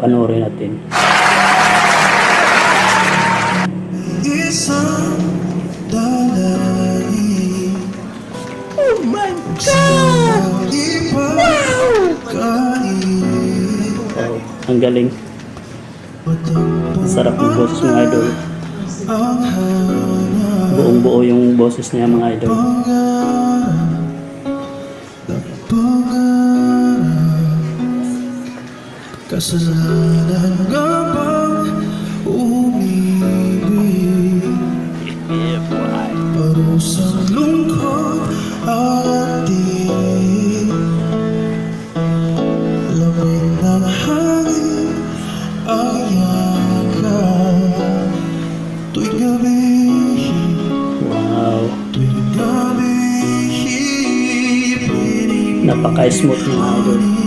Panoorin natin. Oh my God! Wow! Wow, ang galing. Ang sarap ng boses mga idol. Buong buo yung boses niya mga idol. Kasalanan nga bang umibig? Parusang lungkot at diin, lamig ng hangin ang yakan tuwing gabi. Wow, Tuwing gabi napaka-smooth mga idol.